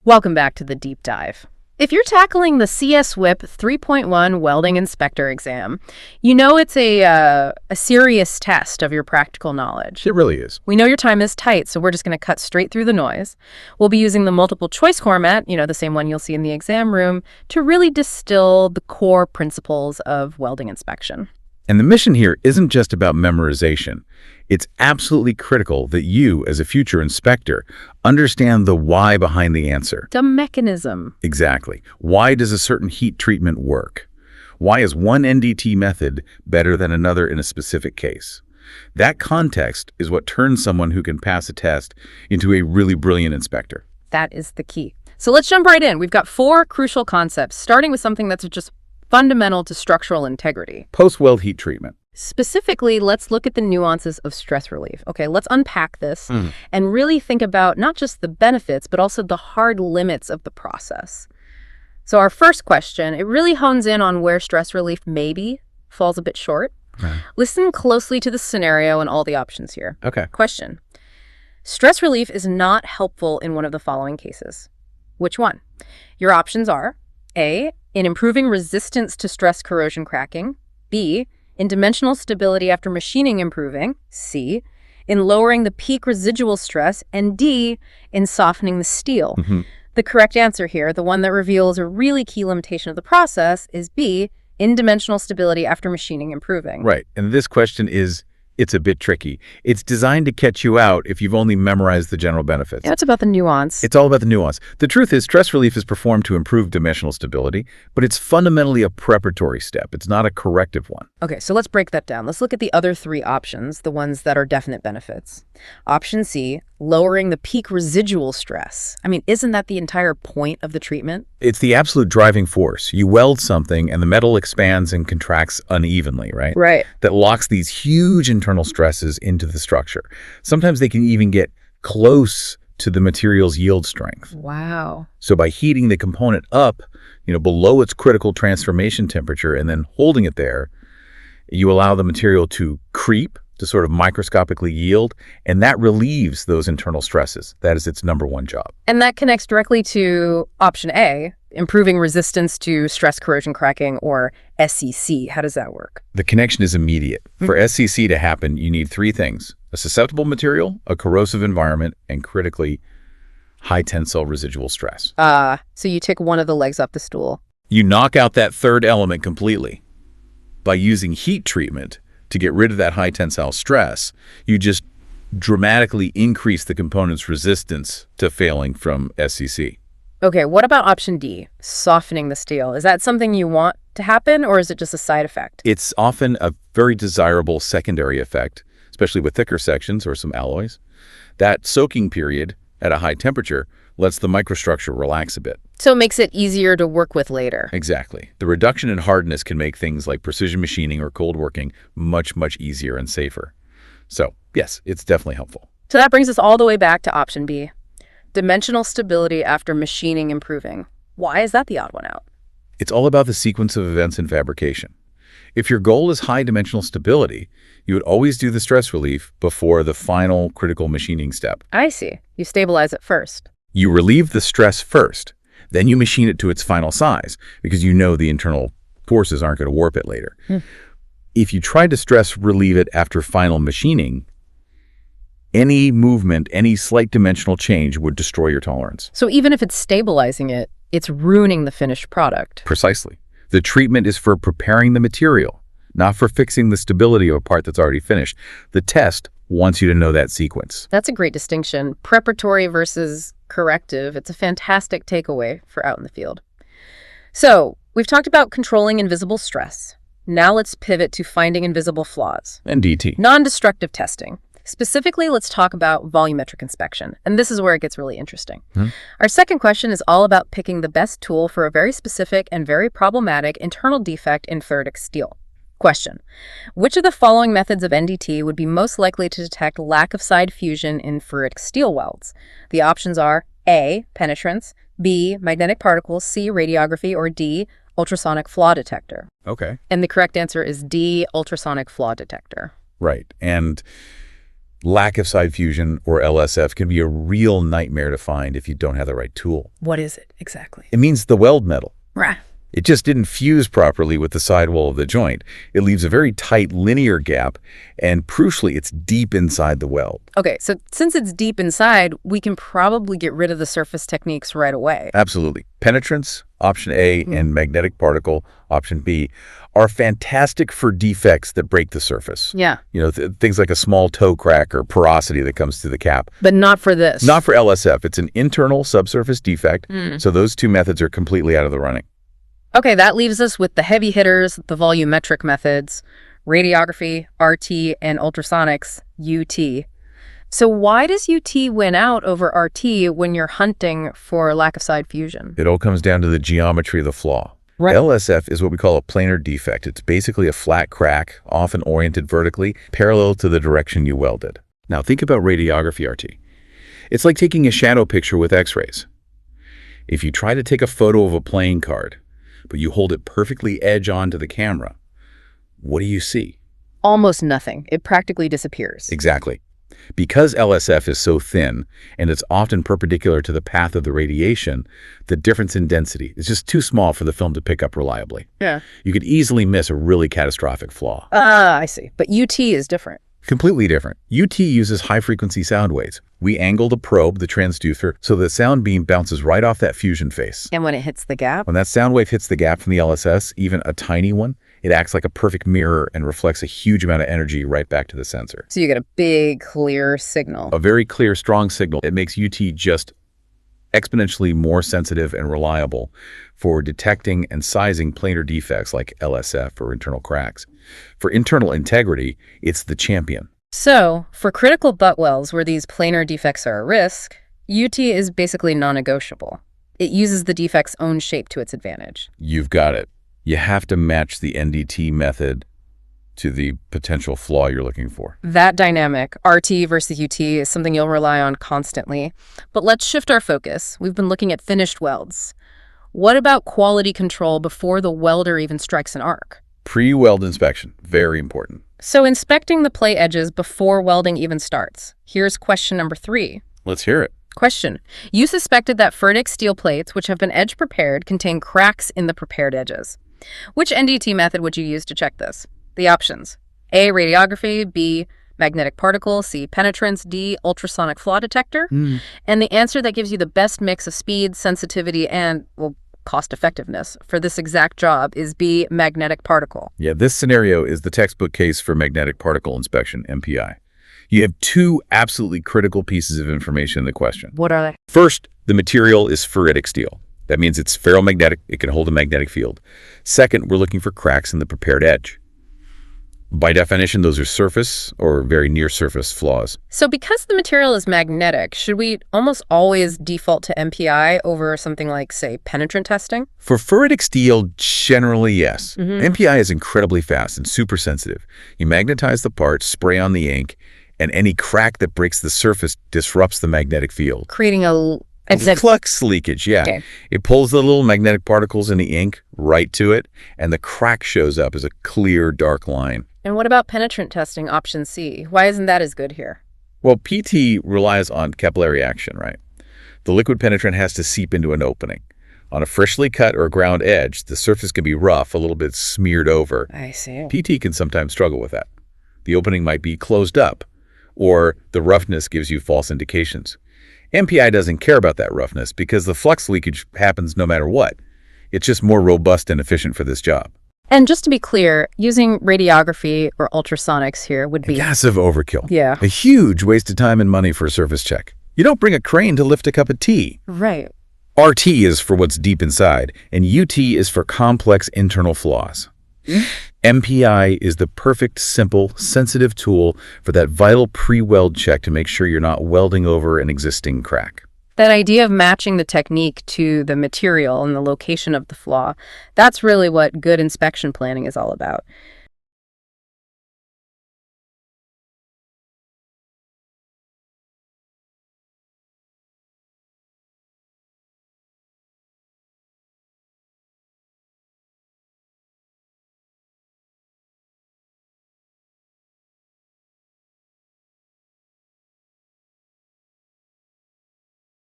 Welcome back to the deep dive. If you're tackling the CSWIP 3.1 Welding Inspector Exam, you know it's a serious test of your practical knowledge. It really is. We know your time is tight, so we're just going to cut straight through the noise. We'll be using the multiple choice format, the same one you'll see in the exam room, to really distill the core principles of welding inspection. And the mission here isn't just about memorization. It's absolutely critical that you, as a future inspector, understand the why behind the answer. The mechanism. Exactly. Why does a certain heat treatment work? Why is one NDT method better than another in a specific case? That context is what turns someone who can pass a test into a really brilliant inspector. That is the key. So let's jump right in. We've got 4 crucial concepts, starting with something that's just fundamental to structural integrity. Post-weld heat treatment. Specifically, let's look at the nuances of stress relief. Okay, let's unpack this and really think about not just the benefits, but also the hard limits of the process. So our first question, it really hones in on where stress relief maybe falls a bit short. Right. Listen closely to the scenario and all the options here. Okay. Question. Stress relief is not helpful in one of the following cases. Which one? Your options are A, in improving resistance to stress corrosion cracking, B, in dimensional stability after machining improving, C, in lowering the peak residual stress, and D, in softening the steel. The correct answer here, the one that reveals a really key limitation of the process, is B, in dimensional stability after machining improving. Right. And this question it's a bit tricky. It's designed to catch you out if you've only memorized the general benefits. Yeah, it's about the nuance. It's all about the nuance. The truth is, stress relief is performed to improve dimensional stability, but it's fundamentally a preparatory step. It's not a corrective one. Okay, so let's break that down. Let's look at the other 3 options, the ones that are definite benefits. Option C, lowering the peak residual stress. I mean, isn't that the entire point of the treatment? It's the absolute driving force. You weld something and the metal expands and contracts unevenly, right? Right. That locks these huge internal stresses into the structure. Sometimes they can even get close to the material's yield strength. Wow. So by heating the component up, below its critical transformation temperature and then holding it there, you allow the material to creep, to sort of microscopically yield, and that relieves those internal stresses. That is its number one job. And that connects directly to option A, improving resistance to stress corrosion cracking, or SCC. How does that work? The connection is immediate. For SCC to happen, you need 3 things: a susceptible material, a corrosive environment, and critically, high tensile residual stress. So you take one of the legs off the stool. You knock out that third element completely. By using heat treatment to get rid of that high tensile stress, you just dramatically increase the component's resistance to failing from SCC. Okay, what about option D, softening the steel? Is that something you want to happen, or is it just a side effect? It's often a very desirable secondary effect, especially with thicker sections or some alloys. That soaking period at a high temperature lets the microstructure relax a bit. So it makes it easier to work with later. Exactly. The reduction in hardness can make things like precision machining or cold working much, much easier and safer. So, yes, it's definitely helpful. So that brings us all the way back to option B, dimensional stability after machining improving. Why is that the odd one out? It's all about the sequence of events in fabrication. If your goal is high dimensional stability, you would always do the stress relief before the final critical machining step. I see. You stabilize it first. You relieve the stress first, then you machine it to its final size because you know the internal forces aren't going to warp it later. If you try to stress relieve it after final machining, any movement, any slight dimensional change would destroy your tolerance. So even if it's stabilizing it, it's ruining the finished product. Precisely. The treatment is for preparing the material, not for fixing the stability of a part that's already finished. The test wants you to know that sequence. That's a great distinction. Preparatory versus corrective. It's a fantastic takeaway for out in the field. So we've talked about controlling invisible stress. Now let's pivot to finding invisible flaws. NDT. Non-destructive testing. Specifically, let's talk about volumetric inspection. And this is where it gets really interesting. Our second question is all about picking the best tool for a very specific and very problematic internal defect in ferritic steel. Question. Which of the following methods of NDT would be most likely to detect lack of side fusion in ferritic steel welds? The options are A, penetrance, B, magnetic particles, C, radiography, or D, ultrasonic flaw detector. Okay. And the correct answer is D, ultrasonic flaw detector. Right. And Lack of side fusion, or LSF, can be a real nightmare to find if you don't have the right tool. What is it exactly? It means the weld metal. Rah. It just didn't fuse properly with the sidewall of the joint. It leaves a very tight linear gap, and crucially, it's deep inside the weld. Okay, so since it's deep inside, we can probably get rid of the surface techniques right away. Absolutely. Penetrance, option A, and magnetic particle, option B, are fantastic for defects that break the surface. Yeah. You know, things like a small toe crack or porosity that comes through the cap. But not for this. Not for LSF. It's an internal subsurface defect, so those two methods are completely out of the running. Okay, that leaves us with the heavy hitters, the volumetric methods, radiography, RT, and ultrasonics, UT. So why does UT win out over RT when you're hunting for lack of side fusion? It all comes down to the geometry of the flaw. Right. LSF is what we call a planar defect. It's basically a flat crack, often oriented vertically, parallel to the direction you welded. Now think about radiography RT. It's like taking a shadow picture with X-rays. If you try to take a photo of a playing card, but you hold it perfectly edge on to the camera, what do you see? Almost nothing. It practically disappears. Exactly. Because LSF is so thin, and it's often perpendicular to the path of the radiation, the difference in density is just too small for the film to pick up reliably. Yeah. You could easily miss a really catastrophic flaw. I see. But UT is different. Completely different. UT uses high-frequency sound waves. We angle the probe, the transducer, so the sound beam bounces right off that fusion face. And when it hits the gap? When that sound wave hits the gap from the LSS, even a tiny one, it acts like a perfect mirror and reflects a huge amount of energy right back to the sensor. So you get a big, clear signal. A very clear, strong signal. It makes UT just exponentially more sensitive and reliable for detecting and sizing planar defects like LSF or internal cracks. For internal integrity, it's the champion. So, for critical butt welds where these planar defects are a risk, UT is basically non-negotiable. It uses the defect's own shape to its advantage. You've got it. You have to match the NDT method to the potential flaw you're looking for. That dynamic, RT versus UT, is something you'll rely on constantly. But let's shift our focus. We've been looking at finished welds. What about quality control before the welder even strikes an arc? Pre-weld inspection, very important. So inspecting the plate edges before welding even starts. Here's question number 3. Let's hear it. Question. You suspected that Ferdic steel plates, which have been edge prepared, contain cracks in the prepared edges. Which NDT method would you use to check this? The options: A, radiography, B, magnetic particle, C, penetrance, D, ultrasonic flaw detector. And the answer that gives you the best mix of speed, sensitivity, and, well, cost effectiveness for this exact job is B, magnetic particle. Yeah, this scenario is the textbook case for magnetic particle inspection, MPI. You have two absolutely critical pieces of information in the question. What are they? First, the material is ferritic steel. That means it's ferromagnetic. It can hold a magnetic field. Second, we're looking for cracks in the prepared edge. By definition, those are surface or very near surface flaws. So because the material is magnetic, should we almost always default to MPI over something like, say, penetrant testing? For ferritic steel, generally, yes. MPI is incredibly fast and super sensitive. You magnetize the part, spray on the ink, and any crack that breaks the surface disrupts the magnetic field. Creating a flux leakage, yeah. Okay. It pulls the little magnetic particles in the ink right to it, and the crack shows up as a clear, dark line. And what about penetrant testing, option C? Why isn't that as good here? Well, PT relies on capillary action, right? The liquid penetrant has to seep into an opening. On a freshly cut or ground edge, the surface can be rough, a little bit smeared over. I see. PT can sometimes struggle with that. The opening might be closed up, or the roughness gives you false indications. MPI doesn't care about that roughness because the flux leakage happens no matter what. It's just more robust and efficient for this job. And just to be clear, using radiography or ultrasonics here would be Massive overkill. Yeah. A huge waste of time and money for a surface check. You don't bring a crane to lift a cup of tea. Right. RT is for what's deep inside, and UT is for complex internal flaws. MPI is the perfect, simple, sensitive tool for that vital pre-weld check to make sure you're not welding over an existing crack. That idea of matching the technique to the material and the location of the flaw, that's really what good inspection planning is all about.